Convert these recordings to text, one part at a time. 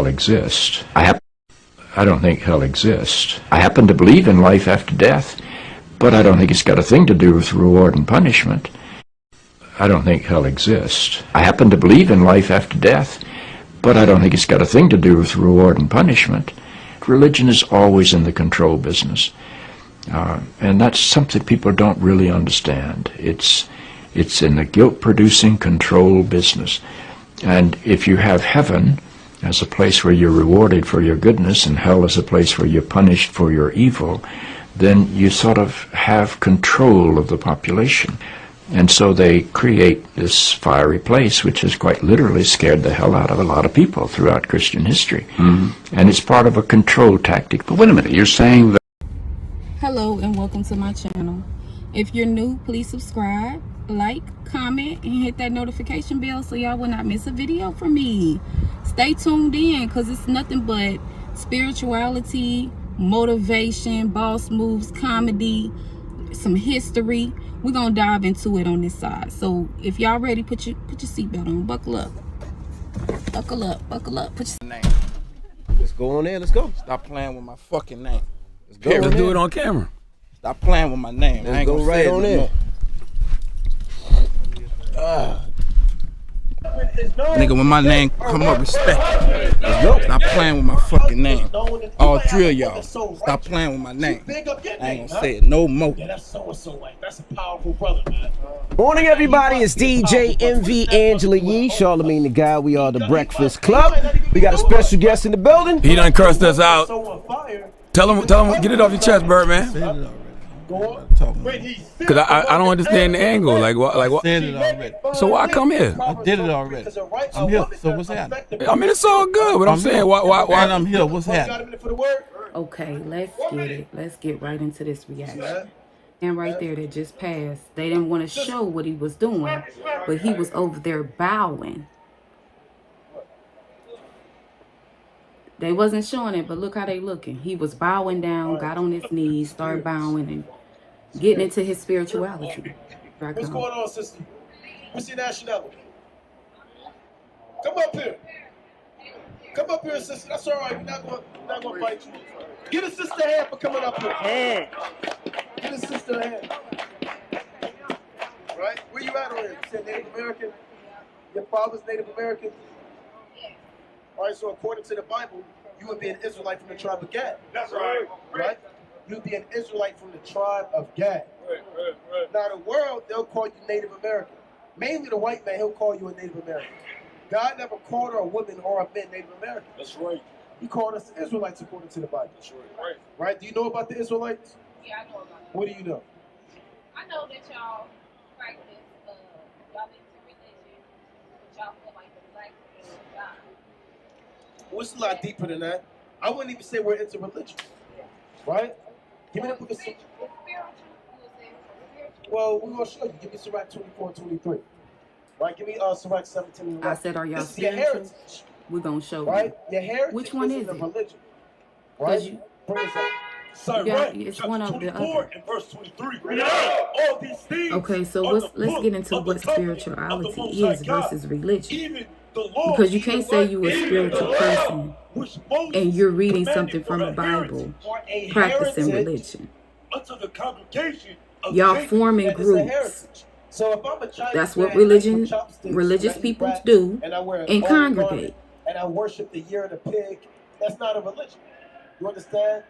exist. I don't think hell exists. I happen to believe in life after death, but I don't think it's got a thing to do with reward and punishment. I don't think hell exists. I happen to believe in life after death, but I don't think it's got a thing to do with reward and punishment. Religion is always in the control business. And that's something people don't really understand. It's in the guilt-producing control business. And if you have heaven as a place where you're rewarded for your goodness and hell as a place where you're punished for your evil, then you sort of have control of the population. And so they create this fiery place, which has quite literally scared the hell out of a lot of people throughout Christian history. And it's part of a control tactic. But wait a minute, you're saying that... Hello and welcome to my channel. If you're new, please subscribe, like, comment, and hit that notification bell so y'all will not miss a video from me. Stay tuned in because it's nothing but spirituality, motivation, boss moves, comedy, some history. We're gonna dive into it on this side. So if y'all ready, put your seatbelt on. Buckle up. Buckle up. Buckle up. Put your name. Let's go on there. Let's go. Stop playing with my fucking name. Let's go. Let's do it on camera. Stop playing with my name. Let's I ain't go gonna right say it on no there. more. Nigga, when my name come up, respect. Let's go. Stop playing with my fucking name. All three of y'all. Stop playing with my name. I ain't gonna say it no more. That's a powerful brother, man. Morning, everybody. It's DJ MV Angela Yee, Charlemagne the Guy. We are the Breakfast Club. We got a special guest in the building. He done cursed us out. Tell him, get it off your chest, Birdman. Cause I don't understand the angle. Like what? Said it already. So why come here? I did it already. I'm here. So what's happening? I mean, it's all good, but I'm saying why? And I'm here. What's happening? Okay, let's get it. Let's get right into this reaction. And right there that just passed, they didn't want to show what he was doing, but he was over there bowing. They wasn't showing it, but look how they looking. He was bowing down, got on his knees, started bowing and getting into his spirituality. What's going on, sister? What's your nationality? Come up here. Come up here, sister. That's all right. We're not gonna fight you. Give a sister a hand for coming up here. Give a sister a hand. Right? Where you at on here? You said Native American? Your father's Native American? All right, so according to the Bible, you would be an Israelite from the tribe of Gad. That's right. Right? You'd be an Israelite from the tribe of Gad. Right. Now, the world, they'll call you Native American. Mainly the white man, he'll call you a Native American. God never called a woman or a man Native American. That's right. He called us Israelites according to the Bible. That's right. Right? Do you know about the Israelites? Yeah, I know about it. What do you know? I know that y'all practice, y'all into religion, but y'all feel like the black people of God. Well, it's a lot deeper than that. I wouldn't even say we're into religion. Right? Give me the book of Sirach. Well, we're going to show you. Give me Sirach 24 and 23. Right? Give me Sirach 17 and 11. I said, are y'all this is your spiritual? heritage. We're going to show right? you. Your heritage. Which one is the it? religion. Right? You, Bring us up. it's one of the other. And verse 23. All these things okay, so let's get into what spirituality is versus religion. Because you can't say you're a spiritual person and you're reading something from the Bible, practicing religion. Y'all forming groups. So if I'm a Chinese that's what man, religious people do and congregate. And I worship the year of the pig. That's not a religion. You understand?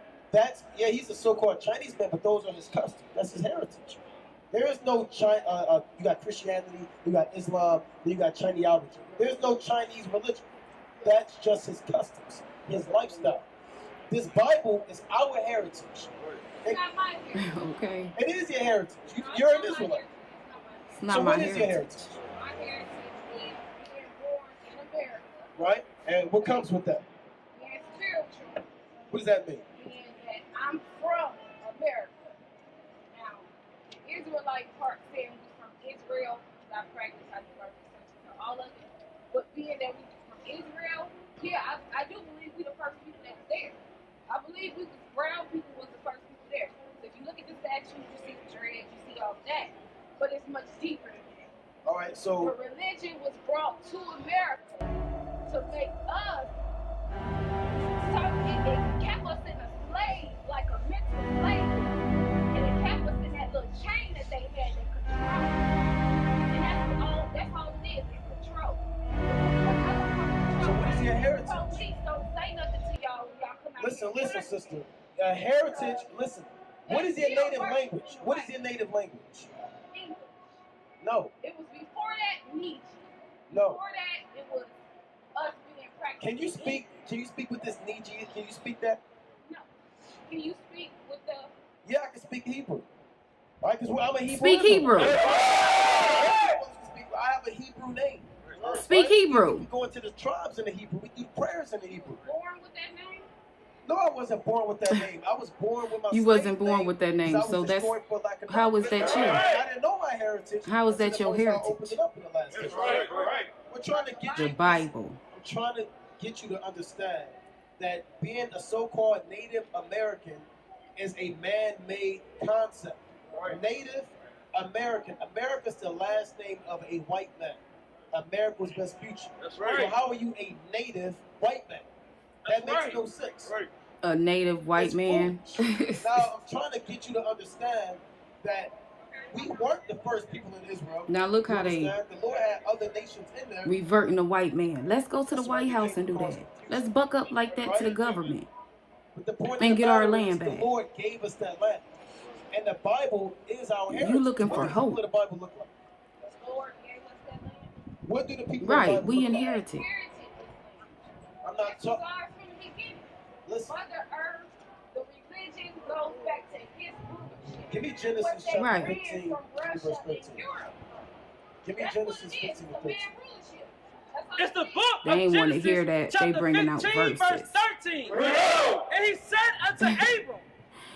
He's a so-called Chinese man, but those are his customs. That's his heritage. There is no China. You got Christianity, you got Islam, you got Chinese theology. There's no Chinese religion. That's just his customs, his lifestyle. This Bible is our heritage. Okay. It is your heritage. You're an Israelite. It's not so my what is your heritage? My heritage is being born in America. Right? And what comes with that? Being spiritual. What does that mean? Meaning that I'm from America. Now, the Israelite part saying we from Israel, I practice, I do all of it. But being that we from Israel, yeah, I do believe we the first people that was there. I believe we was brown people was the first people there. So if you look at the statues, you see the dreads, you see all that. But it's much deeper than that. All right, so the religion was brought to America to make us police don't say nothing to y'all when y'all come out. Listen, sister. Heritage, listen. What is your native language? What is your native language? English. No. It was before that Nietzsche. No. Before that, it was us being practiced. Can you speak with this Nietzsche? Can you speak that? No. Can you speak with the... Yeah, I can speak Hebrew. All right, because I'm a Hebrew. Speak Hebrew. I have a Hebrew name. Speak Hebrew. We go into the tribes in the Hebrew. We do prayers in the Hebrew. Born with that name? No, I wasn't born with that name. I was born with my You wasn't born with that name, so that's how is that you? I didn't know my heritage. How is that your heritage? That's right. We're trying to get The Bible. I'm trying to get you to understand that being a so-called Native American is a man-made concept. Native American. America's the last name of a white man. America's best future. That's right. So how are you a native white man? That makes no sense. Right. A native white man. Now I'm trying to get you to understand that we weren't the first people in Israel. Now look how they the Lord had other nations in there. reverting the white man. Let's go to the White House and do that. Let's buck up like that to the government and get our land back. The Lord gave us that land. And the Bible is our heritage. You looking for hope. What does the Bible look like? The Lord gave us that land. What do the people right, we inherited. I'm not talking. Listen. Mother Earth, the religion goes back to his rulership. Give me Genesis chapter right. 15, verse 13. Give me Genesis 15 and 13. It's the book. They ain't want to hear that. They bringing out 15, verses. Verse 13. And he said unto Abram,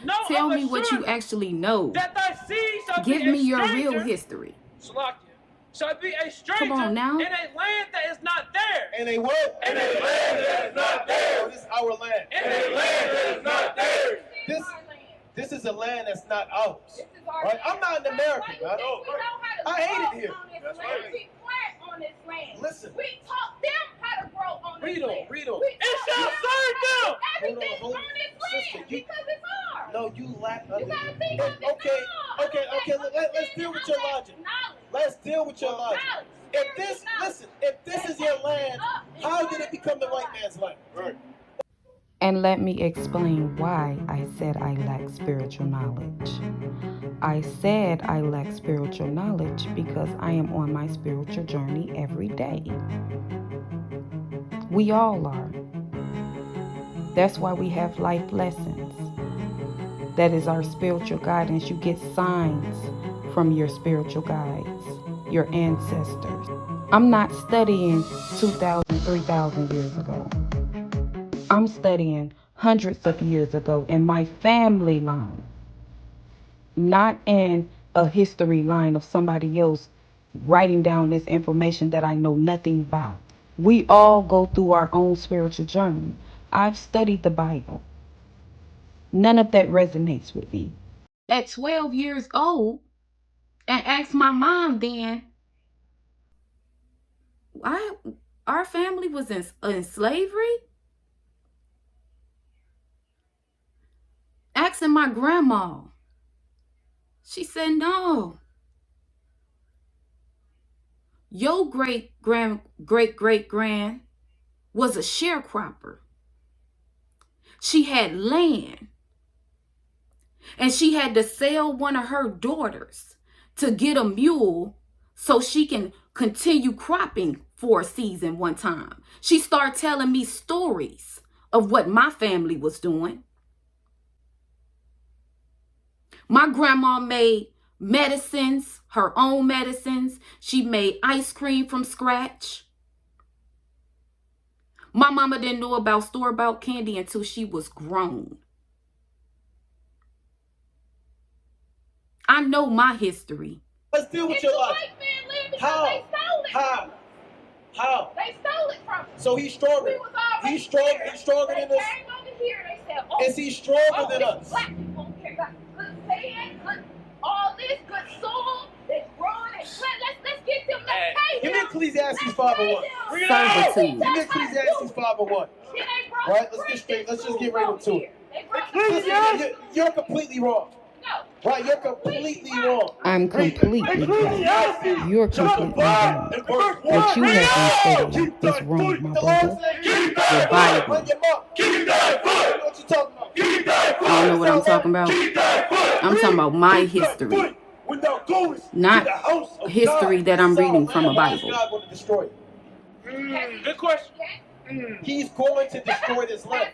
know tell of me what you actually know. That thy seed shall Give be me your stranger, real history. shall be a stranger Come on now. in a land that is not there. In a what? In a land that is not there. Oh, this is our land. In a land that is not there. This is a land that's not ours. Right? I'm not an American. I hate it here. That's right. We plant on this land. Listen. We taught them how to grow on this land. Read on. It shall serve them. Everything's on this land because it's ours. No, you lack. You gotta think of it. Okay. Let's deal with your logic. Let's deal with your logic. If this is your land, how did it become the white man's land? Right. And let me explain why I said I lack spiritual knowledge. I said I lack spiritual knowledge because I am on my spiritual journey every day. We all are. That's why we have life lessons. That is our spiritual guidance. You get signs from your spiritual guides, your ancestors. I'm not studying 2,000, 3,000 years ago. I'm studying hundreds of years ago in my family line, not in a history line of somebody else writing down this information that I know nothing about. We all go through our own spiritual journey. I've studied the Bible. None of that resonates with me. At 12 years old, and asked my mom then, our family was in slavery? Asking my grandma. She said, no. Your great-grand was a sharecropper. She had land. And she had to sell one of her daughters to get a mule so she can continue cropping for a season one time. She started telling me stories of what my family was doing. My grandma made medicines, her own medicines. She made ice cream from scratch. My mama didn't know about store-bought candy until she was grown. I know my history. Let's deal with your life. How? They stole it. How? They stole it from us. So he's stronger. He's stronger than us. They came over here. They said, "Oh, is he stronger than us?" Black people here got good sand, good all this, good soil. They're growing and let's get them. Let's pay them. Give me Ecclesiastes 5:1. Servitude. Give me Ecclesiastes 5:1. Right? Let's get straight. Let's just get right into it. You're completely wrong. No. Right, you're completely wrong. I'm completely wrong. You're completely wrong. What you have been studying is wrong, my brother. the Bible. I don't know what I'm talking about. I'm talking about my history, not history that I'm reading from a Bible. Good question. He's going to destroy this land.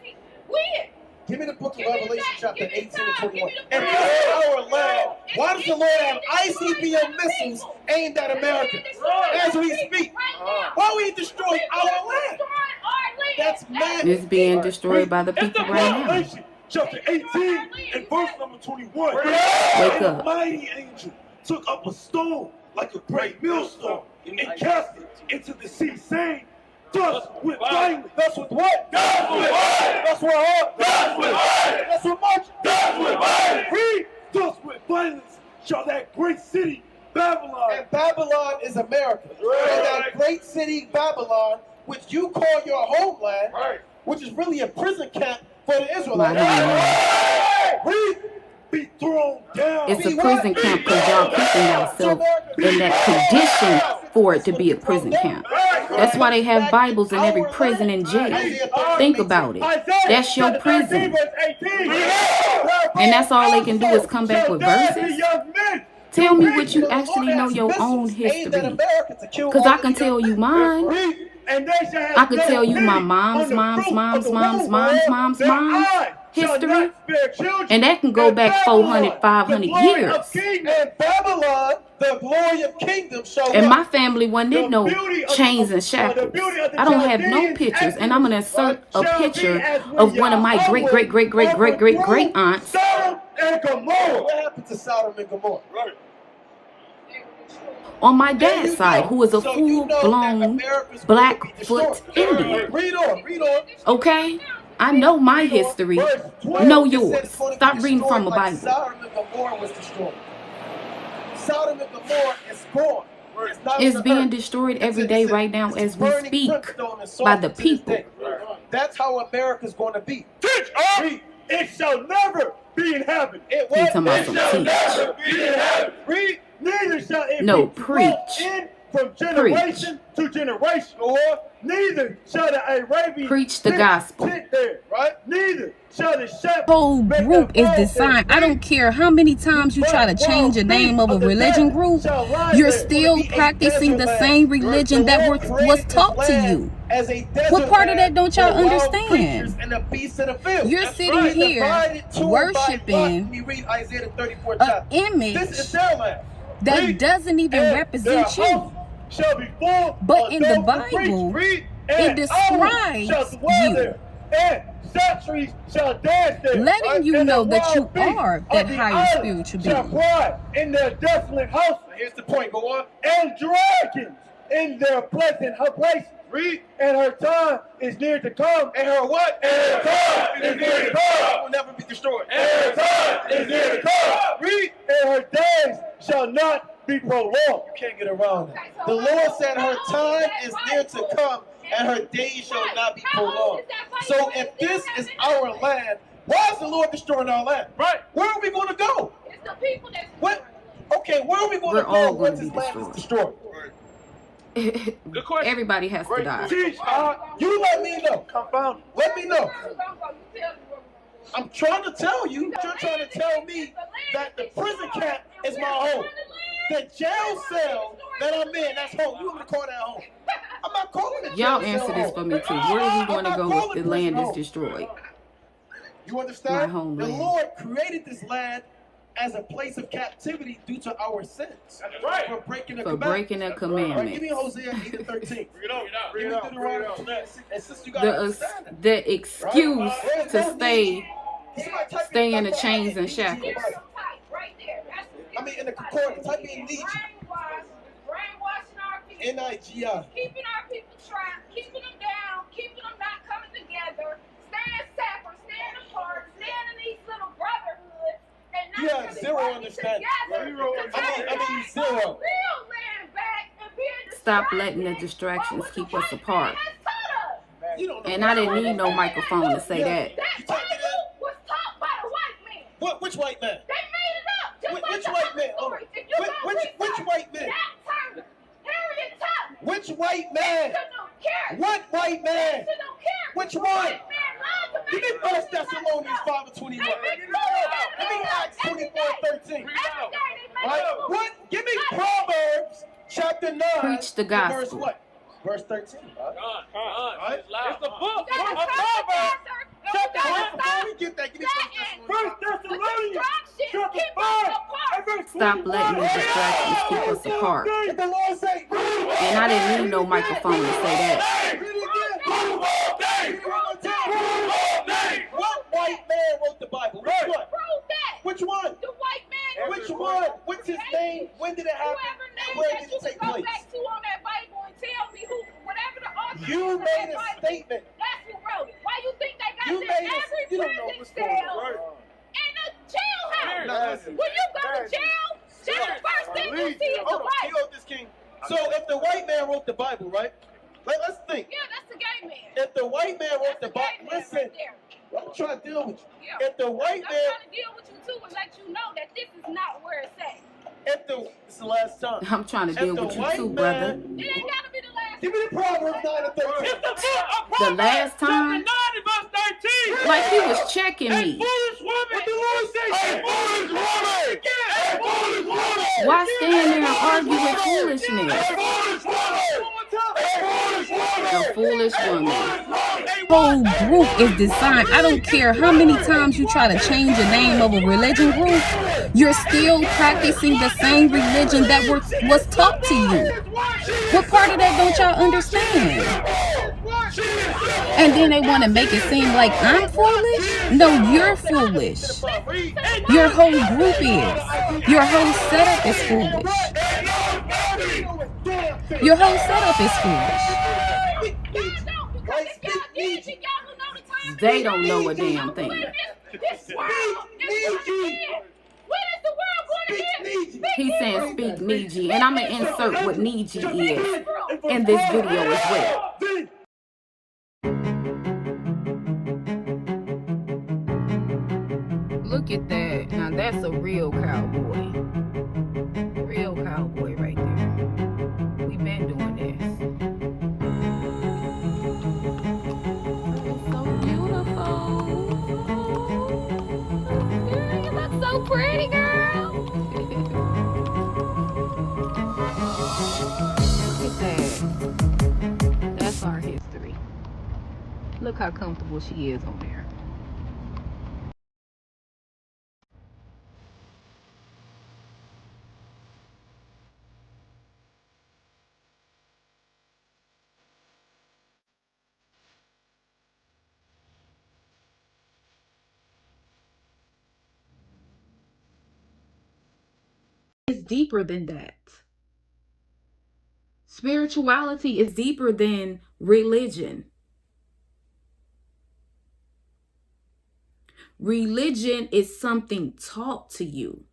Give me the book of Revelation, chapter 18 and 21. And this is our land. Why does the Lord have ICBM missiles aimed at America as we speak? Why we destroy our land? That's mad. It's being destroyed by the people right now. Chapter 18 and verse number 21. Wake up. A mighty angel took up a stone like a great millstone and cast it into the sea, saying, "Thus with violence." Thus with what? Thus with violence. Thus with what? Thus with violence. Thus with much? Thus with violence. Read. Thus with violence shall that great city Babylon. And Babylon is America. Right. And that great city Babylon, which you call your homeland, Right. which is really a prison camp for the Israelites. Read. Be thrown down. It's a prison camp because y'all keeping yourself in that condition for it to be a prison camp. That's why they have Bibles in every prison and jail. Think about it. That's your prison. And that's all they can do is come back with verses. Tell me what you actually know your own history. Because I can tell you mine. I could tell you my mom's history, and that can go back 400, 500 years. And Babylon, the glory of kingdom, shall and my family wasn't in no chains and shackles. I don't have no pictures, and I'm gonna insert a picture of one of my great aunts. Sodom and Gomorrah. What happened to Sodom and Gomorrah? Right. On my dad's side, who is a full-blown Blackfoot Indian. Read on, read on. Okay? I know my history. Know yours. Stop reading from a Bible. Sodom and Gomorrah was destroyed. Sodom and Gomorrah is gone. It's being destroyed every day right now as we speak by the people. That's how America's going to be. Teach up. It shall never be inhabited. It He's talking about some teach. Read. Neither shall it be preach. In from generation to generation, or neither shall the Arabian preach the gospel. Sit there, right? Neither shall the shepherd. Whole group is designed. I don't care how many times you try to change the name of a religion group, you're still practicing the same religion that was taught to you. What part of that don't y'all understand? You're sitting here worshiping an image that doesn't even represent you. But in the Bible, it describes you. Letting you know that you are that higher spiritual being. In their desolate house. Here's the point, go on. And dragons in their pleasant place. Read. And her time is near to come. And her what? And her time is near to come. It will never be destroyed. And her time is near to come. Read. And her days shall not be prolonged. You can't get around it. The Lord said her time is near to come, and her days shall not be prolonged. So if this is our land, why is the Lord destroying our land? Right. Where are we going to go? It's the people that's what? Okay, where are we going to go once this land is destroyed? Good question. Everybody has to die. You let me know. Let me know. I'm trying to tell you. You're trying to tell me that the prison camp is my home. The jail cell that I'm in, that's home. You want me to call that home? I'm not calling it. Y'all answer this for me too. Where are we going to go if the land is destroyed? You understand? My homeland. The Lord created this land as a place of captivity due to our sins. That's right. For breaking the commandments. Right, give me Hosea 8:13. The excuse to stay in the chains and shackles. I mean, in the concordance, type in Nigi. Brainwashing our people. N-I-G-I. Keeping our people trapped, keeping them down, keeping them not coming together, staying separate, staying apart, staying in these little brotherhoods, and not really zero understanding. I mean, zero. Real land back and being Stop letting the distractions keep us apart. And I didn't need no microphone to say that. That Bible was taught by the white man. Which white man? They made it up. Which white man? Which white man? Harriet Tubman. Which white man? What white man? Which one? Give me 1 Thessalonians 5:21. Give me Acts 24:13. Right? What? Give me Proverbs chapter 9. Preach the Verse gospel. what? Verse 13. Right? It's the book of Proverbs. Chapter 1. Before we get that, give me 1 Thessalonians chapter 5 and verse 20. Stop letting these distractions keep us apart. If the Lord say, And I didn't need no microphone to say that. What white man wrote the Bible? Which one? Prove that. Which one? The white man. Which one? What's his name? When did it happen? Whoever And name where that did you it can take go place? back to on that Bible and tell me who, whatever the author You is of made that a Bible, statement. that's who wrote it. Why you think they got You that made a- every you don't know prison what's going cell on. and a jailhouse? Now listen. When you go to jail, that's the first thing you see is the Hold on, Bible. King this king. So if the white man wrote the Bible, right? Let's think. Yeah, that's the gay man. If the white man wrote the That's the Bible, gay man listen. right there. I'm trying to deal with you. Yeah. If the white I'm man, trying to deal with you too and let you know that this is not where it's at. this is the last time. I'm trying to deal with you too, It brother. It ain't gotta be the last. Give me the Proverbs 9 and 13. It's the book of The Proverbs last time, chapter 9 and verse 13. like he was checking A me. foolish woman. What the Lord say? A foolish woman. A foolish woman. Why stand there and argue with foolishness? A foolish woman. A foolish woman. A foolish woman. Whole group is designed. I don't care how many times you try to change the name of a religion group, you're still practicing the same religion that was taught to you. What part of that don't y'all understand? And then they want to make it seem like I'm foolish? No, you're foolish. Your whole group is. Your whole setup is foolish. Your whole setup is foolish. They don't know a damn thing. This world is when is the world going to end? He's saying speak Niji, and I'm going to insert what Niji is in this video as well. Look at that. Now that's a real cowboy. Real cowboy right there. We've been doing this. It's so beautiful. Girl, you look so pretty, girl. Look at that. That's our history. Look how comfortable she is on there. It's deeper than that. Spirituality is deeper than religion. Religion is something taught to you.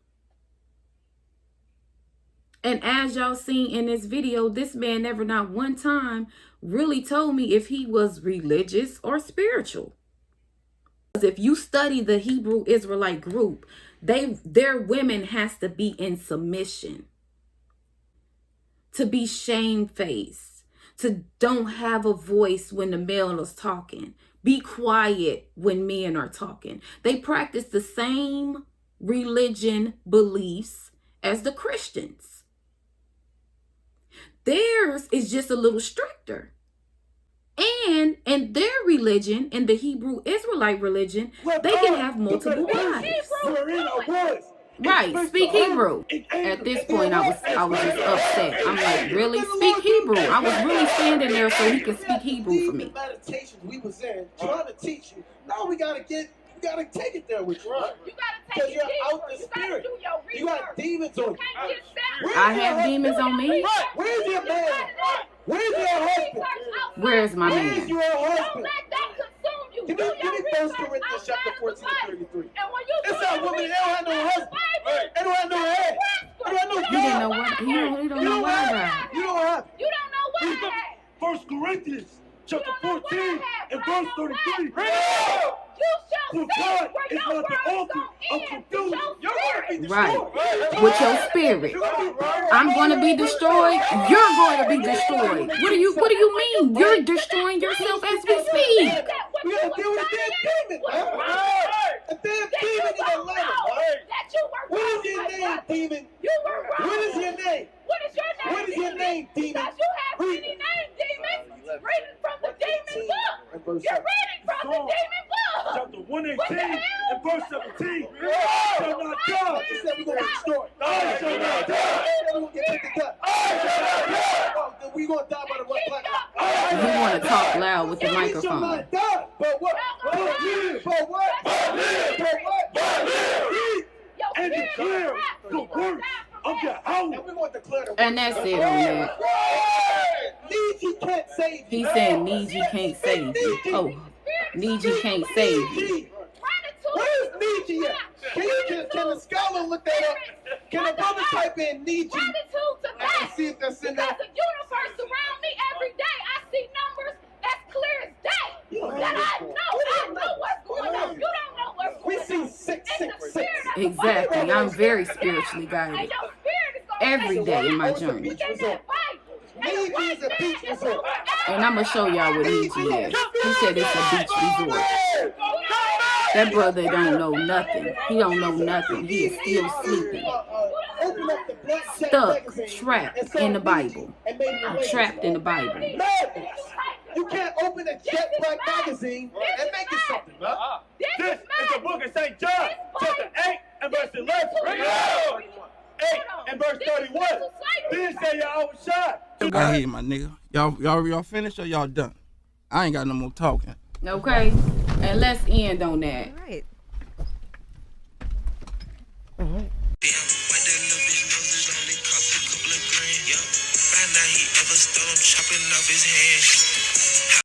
And as y'all seen in this video, this man never not one time really told me if he was religious or spiritual. Because if you study the Hebrew Israelite group, their women has to be in submission, to be shamefaced, to don't have a voice when the male is talking, be quiet when men are talking. They practice the same religion beliefs as the Christians. Theirs is just a little stricter. And in their religion, in the Hebrew Israelite religion, they can have multiple wives. Right, speak Hebrew. At this point, I was just upset. I'm like, really? Speak Hebrew? I was really standing there so he could speak Hebrew for me. Meditations we was in, trying to teach you. Now we gotta take it there with you. You gotta Because take you're it out the deeper. spirit. You gotta do your You got research. demons on you. Can't just sit I have demons on me. Where's your man? Where's your husband? Where's my Where's man? your Don't husband? let that consume you. Give Do me your 1 research Corinthians chapter outside 14 the Bible. to 33. And when you It's do not your women, they research don't have no outside the husband. Bible, They don't have no head. They don't have no He didn't know what he don't know what I got. You don't have. you don't know what I had. 1 Corinthians chapter You don't know what I 14 had, and but I verse know 33. what. You shall For see God where is your not the words author gonna of end. confusion. Your spirit. Right. With your spirit. I'm going to be destroyed. You're going to be destroyed. What do you mean? You're destroying yourself as we speak. We gotta deal with a damn demon, man. A damn demon in Atlanta, man. What is your name, demon? What is your name? What is your name? What is your name, demon? Because you have many names, demon. Reading from the demon book. You're reading from the demon book. Chapter 118 and verse 17. Shall not die. She said we're gonna destroy. I shall not die. We're gonna get picked the gut. Then we gonna die by the one black. You want to talk loud with the We shall microphone. not die. But what? But what? But what? And declare the works of your house. And we're gonna declare the And that's it on that. Nietzsche can't save you. He said Nietzsche can't save you. Oh, Nietzsche can't save you. Where is Nietzsche at? Can the scholar look that up? Can the brother type in Nietzsche? Gratitude to And that. see if that's in Because there. the universe around me every day, I see numbers as clear as day. That I know what's going on. You don't know what's We going see on. 666. Exactly. I'm very spiritually And guided. your spirit is going Every day in my journey. Nietzsche's a beach resort. And I'm going to show y'all what Nietzsche is. He said it's a beach resort. That brother don't know nothing. He don't know nothing. He is still sleeping. Open up the Black Jack Stuck, magazine trapped and saw in the Nietzsche Bible. and made it I'm away. trapped in the Bible. Madness. You can't open a Jet Black magazine and make it something, huh? This is the book of St. John, chapter 8 and verse 11. 8 and verse 31. Then say y'all overshot. Go ahead, my nigga. Y'all finished or y'all done? I ain't got no more talking. Okay? And let's end on that. All right. Damn, why that little bitch knows it only cost a couple of grand, yo. Find out he ever stole, I'm chopping off his hand.